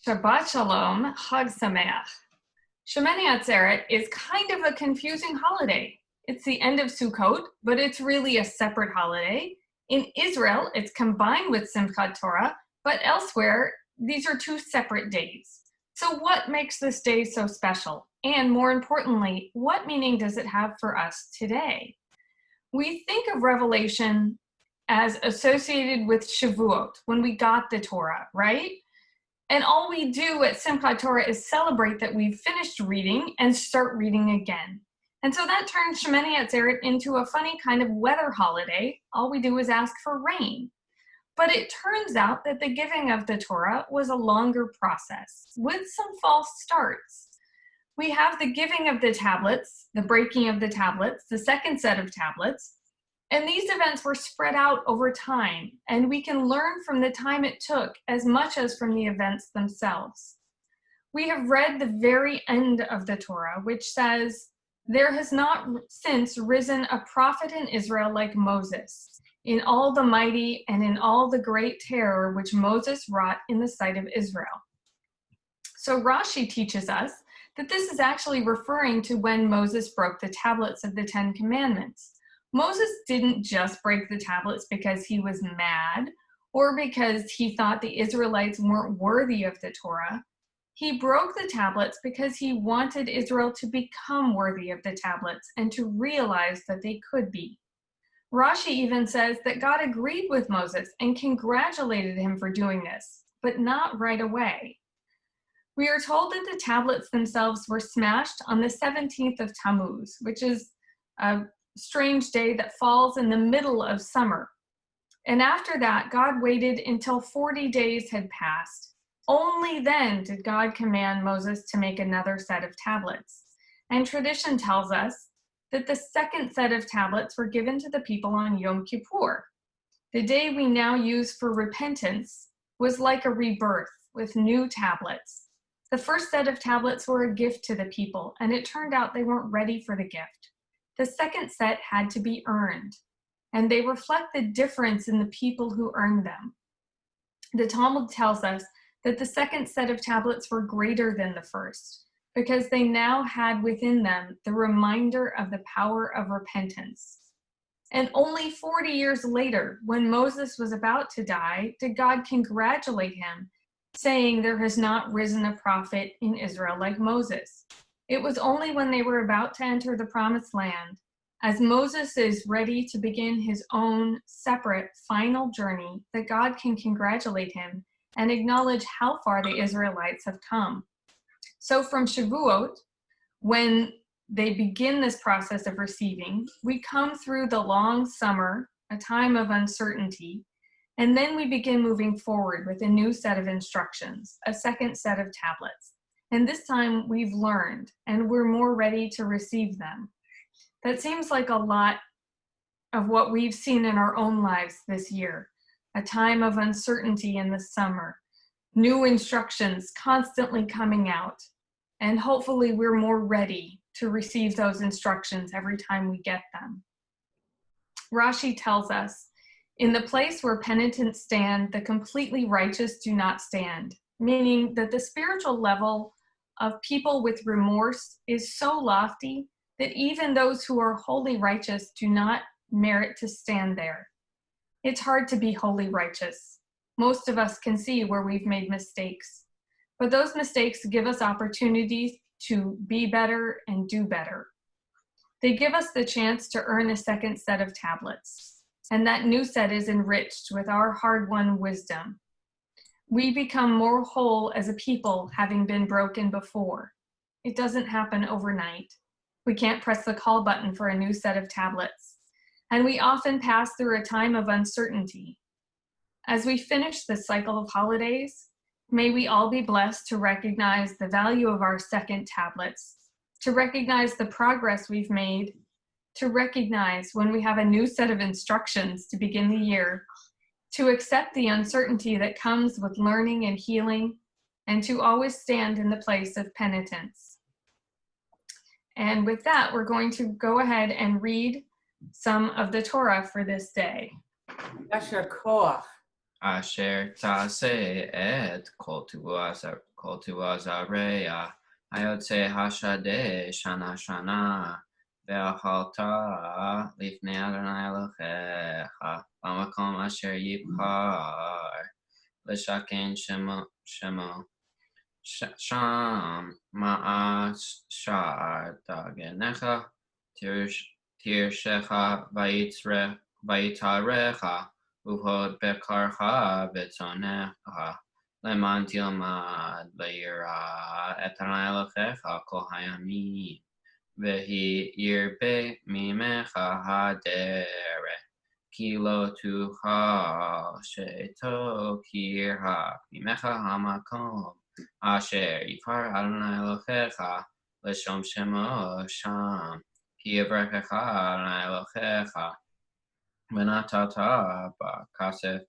Shabbat Shalom, Chag Sameach. Shemini ATzerit is kind of a confusing holiday. It's the end of Sukkot, but it's really a separate holiday. In Israel, it's combined with Simchat Torah, but elsewhere, these are two separate days. So what makes this day so special? And more importantly, what meaning does it have for us today? We think of Revelation as associated with Shavuot, when we got the Torah, right? And all we do at Simchat Torah is celebrate that we've finished reading and start reading again. And so that turns Shemini ATzerit into a funny kind of weather holiday. All we do is ask for rain. But it turns out that the giving of the Torah was a longer process with some false starts. We have the giving of the tablets, the breaking of the tablets, the second set of tablets, and these events were spread out over time, and we can learn from the time it took as much as from the events themselves. We have read the very end of the Torah, which says, "There has not since risen a prophet in Israel like Moses, in all the mighty and in all the great terror which Moses wrought in the sight of Israel." So Rashi teaches us that this is actually referring to when Moses broke the tablets of the Ten Commandments. Moses didn't just break the tablets because he was mad or because he thought the Israelites weren't worthy of the Torah. He broke the tablets because he wanted Israel to become worthy of the tablets and to realize that they could be. Rashi even says that God agreed with Moses and congratulated him for doing this, but not right away. We are told that the tablets themselves were smashed on the 17th of Tammuz, which is a strange day that falls in the middle of summer. And after that, God waited until 40 days had passed. Only then did God command Moses to make another set of tablets. And tradition tells us that the second set of tablets were given to the people on Yom Kippur. The day we now use for repentance was like a rebirth with new tablets. The first set of tablets were a gift to the people, and it turned out they weren't ready for the gift. The second set had to be earned, and they reflect the difference in the people who earned them. The Talmud tells us that the second set of tablets were greater than the first, because they now had within them the reminder of the power of repentance. And only 40 years later, when Moses was about to die, did God congratulate him, saying, "There has not risen a prophet in Israel like Moses." It was only when they were about to enter the promised land, as Moses is ready to begin his own separate final journey, that God can congratulate him and acknowledge how far the Israelites have come. So from Shavuot, when they begin this process of receiving, we come through the long summer, a time of uncertainty, and then we begin moving forward with a new set of instructions, a second set of tablets. And this time we've learned and we're more ready to receive them. That seems like a lot of what we've seen in our own lives this year, a time of uncertainty in the summer, new instructions constantly coming out, and hopefully we're more ready to receive those instructions every time we get them. Rashi tells us, "In the place where penitents stand, the completely righteous do not stand," meaning that the spiritual level of people with remorse is so lofty that even those who are wholly righteous do not merit to stand there. It's hard to be wholly righteous. Most of us can see where we've made mistakes, but those mistakes give us opportunities to be better and do better. They give us the chance to earn a second set of tablets, and that new set is enriched with our hard-won wisdom. We become more whole as a people, having been broken before. It doesn't happen overnight. We can't press the call button for a new set of tablets. And we often pass through a time of uncertainty. As we finish this cycle of holidays, may we all be blessed to recognize the value of our second tablets, to recognize the progress we've made, to recognize when we have a new set of instructions to begin the year, to accept the uncertainty that comes with learning and healing, and to always stand in the place of penitence. And with that, we're going to go ahead and read some of the Torah for this day. Yasher koach. Asher tase et kol kol tuazareya, ayotse hashadeh shana shana, ve'achalta lifnei Adonai Elohecha, b'makom asher yibhar, l'shaken shemo, sham ma'ashar dagenecha, tirshecha vayitarecha, uhod bekarcha betzonecha, leman tilmad le'yira et Adonai Elohecha kol hayamim, vehi yirbe mimecha hadere, ki lo tucha she'to kirha mimecha hamakom, asher yifar Adonai Elohecha l'shom shemo sham, ki yivrechecha Adonai Elohecha v'natata b'kasef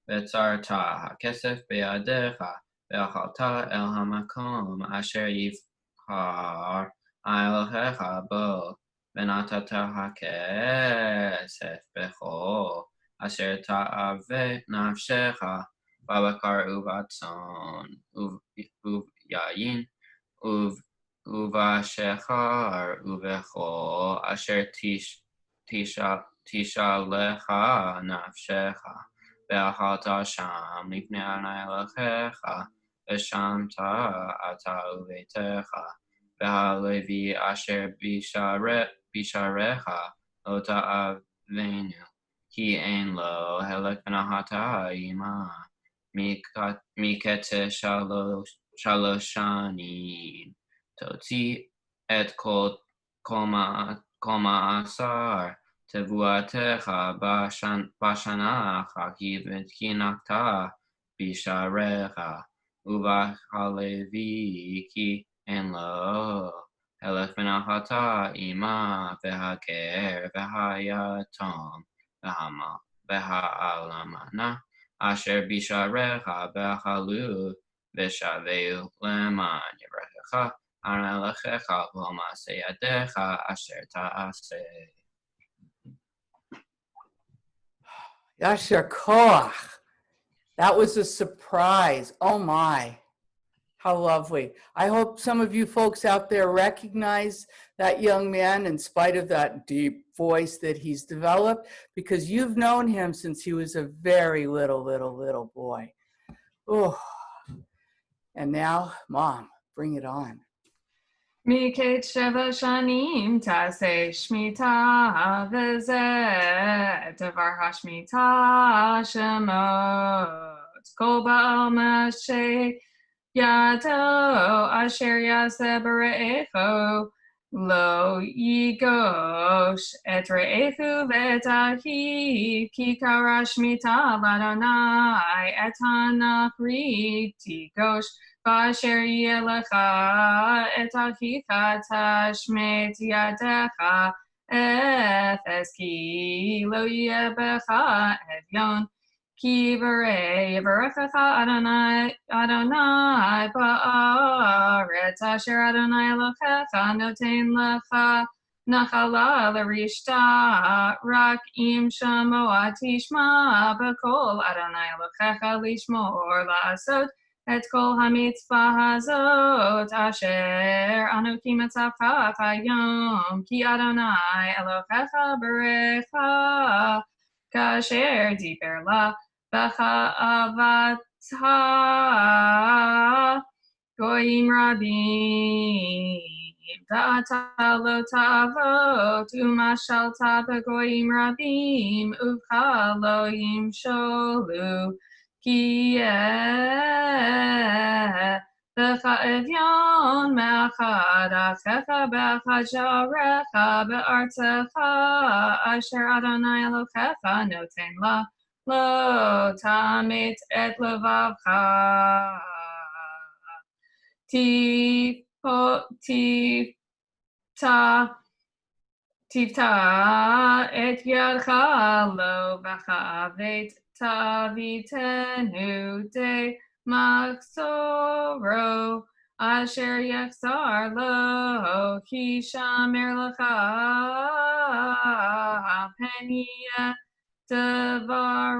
v'tzarta hakesef be'yadecha ve'achalta el hamakom asher yivhar Elohecha bo, v'natata hakesef b'chol asher ta'ave nafshecha, b'bakar uvatzon uvyayin uvashechar uvechol asher tishalecha nafshecha, ve'achalta sham lifnei Adonai Elohecha, v'shamta ata uvetecha, ve'halevi asher bisharecha lo ta'avenu, ki ein lo helek v'nahata ima, mikete shalosh shanim, totzi et kol ma'asar tevuatecha bashana ki v'kinakta bisharecha, uvachalevi ki en lo helech v'nahata ima, v'haker v'hayatom v'ha'alamana asher bisharecha v'halu v'shaveu leman yivrechecha Adonai Elohecha v'ol ma'aseh yadecha asher ta'aseh. Yasher koach. That was a surprise. Oh my. How lovely. I hope some of you folks out there recognize that young man in spite of that deep voice that he's developed, because you've known him since he was a very little boy. Oh. And now, Mom, bring it on. מקץ 7 שנים תעשה שמיטה, וזה דבר השמיטה שמות כל בעל ידו אשר יעשה ברעהו, לא יגוש את רעהו ואת אחיו, כי קרא שמיטה לאדוני את הנכרית תגוש, ואשר יהיה לך את אחיך תשמט ידך אפס, כי לא יהיה בך אביון, כי יברכך אדוני בארץ אשר אדוני אלוהיך נותן לך נחלה לרשתה, רק אם שמוע תשמע בקול אדוני אלוהיך לשמור לעשות את כל המצווה הזאת אשר אנוכי מצווך היום, כי אדוני אלוהיך ברך כאשר דיבר לה בך אהבת גויים רבים, ואתה לא תעבוד ומשלת בגויים רבים, ובך לא ימשלו, כי יהיה לך אביון מאחד אחיך באחד שעריך בארצך אשר אדוני אלוהיך נותן לה, לא תמית את לבבך. תפתח את ידך לו וכבד תביטנו די מחסורו אשר יחסר לו, כי שמר לך פן יהיה דבר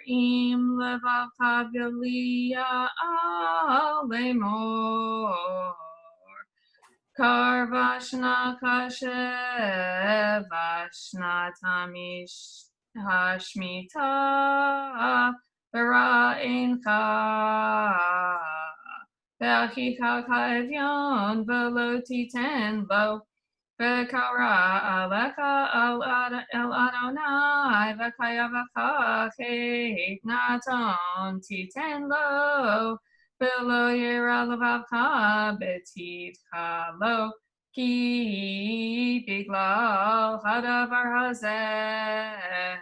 עם levavcha v'liya'al lemor. Karvashna kashevashna tamish hashmita v'ra'incha v'achicha ka'evyon v'lo titen lo v'kara alecha el Adonai v'kayavacha naton titen lo v'lo yera levavcha betitcha lo ki biglal hadavar hazeh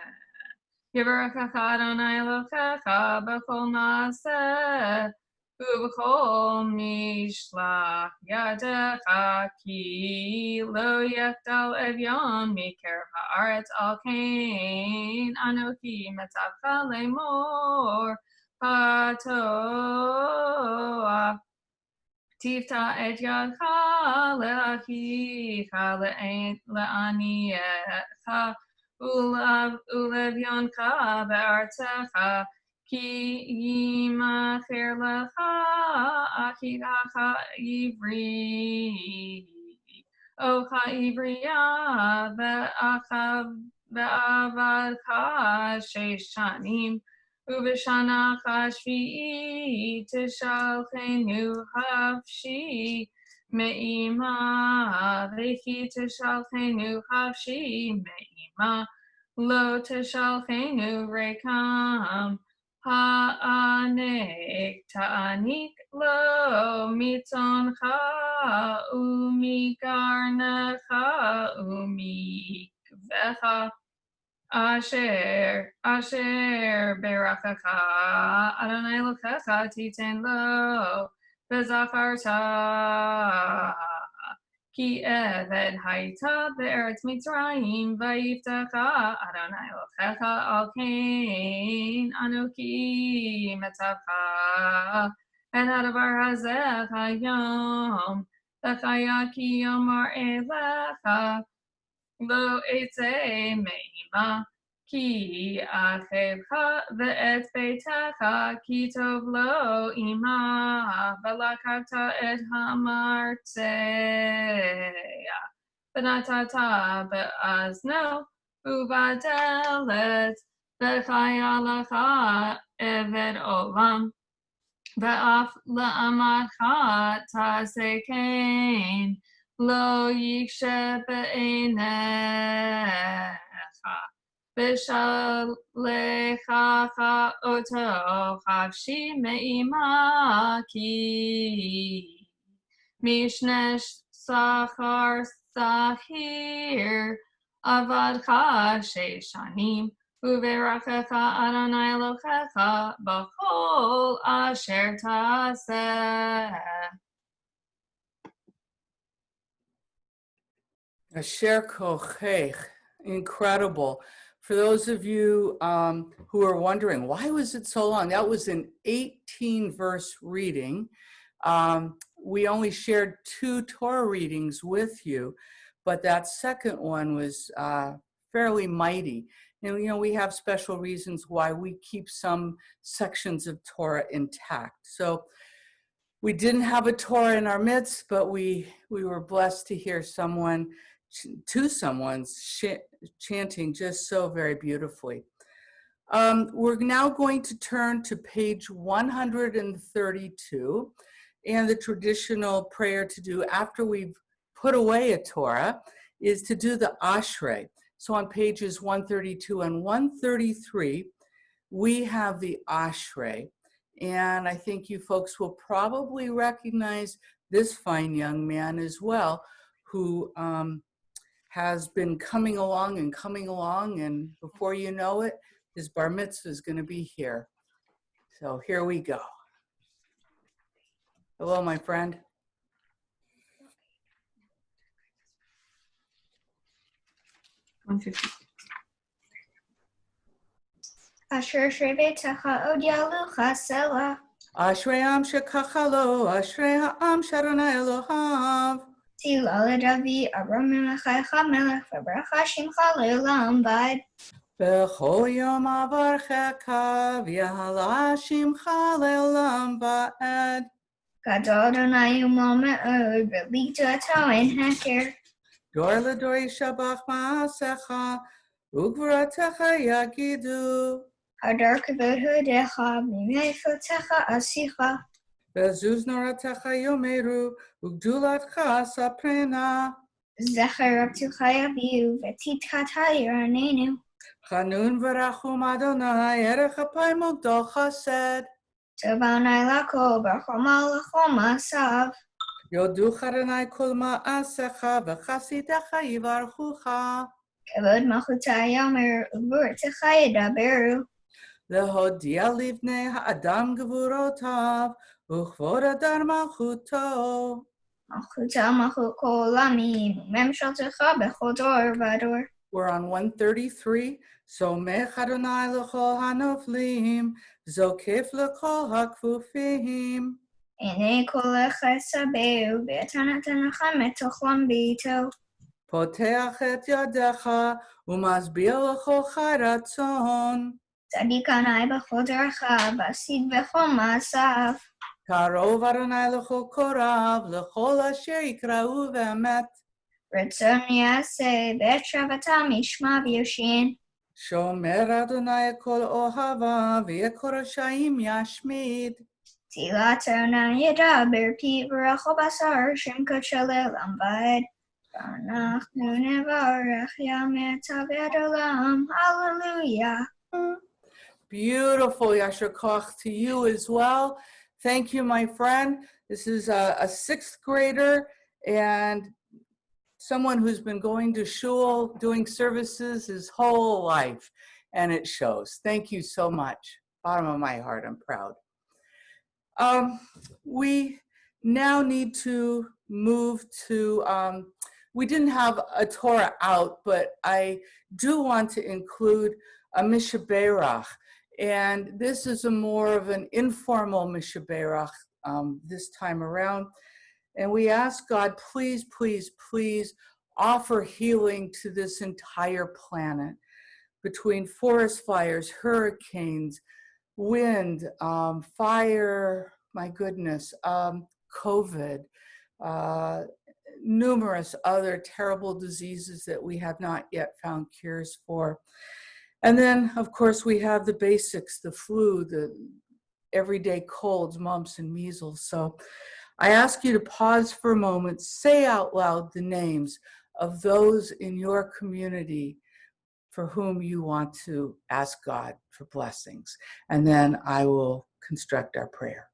Yivarechecha Adonai Elokecha b'chol maaseh u'b'chol mishlach yadecha ki lo yechdal evyon miker haaretz al kain anochi metzavcha lemor patoah tifta et yadcha le'achicha le'aniecha ulevyoncha be'artzecha ki yimacher lecha achicha ivri ocha ivriya be'avadcha shesh shanim Ubishana Kashvi Tishalchenu Havshi Me'ima Vechi Tishalchenu Havshi Me'ima Lo Tishalchenu Rekam Ha'anek Ta'anik Lo Mitzoncha Umigarnecha Umikvecha Asher berachacha Adonai Elokecha titen lo v'zacharta ki eved hayta be'eretz Mitzrayim vayiftecha Adonai Elokecha al kain anochi metzavcha et hadavar hazeh hayom v'chaya ki yomar elecha Lo etze me'ima ki achevcha ve'et beitecha ki tov lo ima v'lakavta et hamartzeya v'natata be'azno uvadelet v'chaya lecha eved olam Ve'af la'amadcha ta'aseh kain Lo yikshe be'einecha V'shalechacha oto chavshi me'ima ki Mishne sachar sahir avadcha shesh shanim Uverachecha Adonai Elokecha b'chol asher ta'aseh. Asher kochech, incredible. For those of you who are wondering, why was it so long? That was an 18-verse reading. We only shared 2 Torah readings with you, but that second one was fairly mighty. And, you know, we have special reasons why we keep some sections of Torah intact. So we didn't have a Torah in our midst, but we were blessed to hear someone's chanting just so very beautifully. We're now going to turn to page 132, and the traditional prayer to do after we've put away a Torah is to do the Ashrei. So on pages 132 and 133, we have the Ashrei. And I think you folks will probably recognize this fine young man as well, who has been coming along, and before you know it, his bar mitzvah is going to be here. So here we go. Hello, my friend. Asher shrevetecha od yalucha selah. Ashrei am shekachalo, ashrei ha'am sharonai Elohav. Tila leDavid, Abram melech melech, v'bracha shimcha le'olam bad. B'chol yom avarchecha v'yahala shimcha le'olam va'ed. Gadol Adonai u'mo me'od, v'likto ato en heker. Dor l'dor yishabach ma'asecha, u'gvuratecha yagidu. Hadar kavod hodecha, v'mefotecha asicha. Be'zuz noratecha yomeru, u'gdulatcha saprena. Zecher abtucha yaviu, v'titchata yiranenu. Chanun v'rachum Adonai, erech apayim ugdol chesed. Tov Adonai lakol, b'choma l'chol ma'asav. Yodu charanai kol ma'asecha, v'chasidecha yivarchucha. Kavod malchuta yomer, u'gvurtecha yedaberu. Lehodia livnei ha'adam gevurotav, uchvod adar malchuto. Malchuta malchut kol olamim, u'memshaltecha b'chol dor v'dor. We're on 133. Somech Adonai l'chol hanoflim, zokef l'chol hakfufim. Ene kolecha sabeu, v'etanatanacha metochlam b'ito. Poteach et yadecha, umazbia l'chol chai ratzon. Tzadik Adonai b'chol derecha, v'asid b'chol ma'asav. Karov Adonai l'chol korav, l'chol asher yikra'u v'emet. Ratzon yaseh, v'et shavatam yishma v'yoshin. Shomer Adonai kol ohava, v'yekor hashayim yashmid. Tilat Adonai yedaber, pi v'rachol basar, shem kodesh le'olam va'ed. V'anachnu nevarech yameh taved olam. Hallelujah. Beautiful, Yasher Koch, to you as well. Thank you, my friend. This is a sixth grader and someone who's been going to shul, doing services his whole life, and it shows. Thank you so much. Bottom of my heart, I'm proud. We now need to move to, we didn't have a Torah out, but I do want to include a Mishaberach. And this is a more of an informal Mishaberach this time around. And we ask God, please, please, please offer healing to this entire planet between forest fires, hurricanes, wind, fire, my goodness, COVID, numerous other terrible diseases that we have not yet found cures for. And then, of course, we have the basics, the flu, the everyday colds, mumps, and measles. So I ask you to pause for a moment, say out loud the names of those in your community for whom you want to ask God for blessings. And then I will construct our prayer.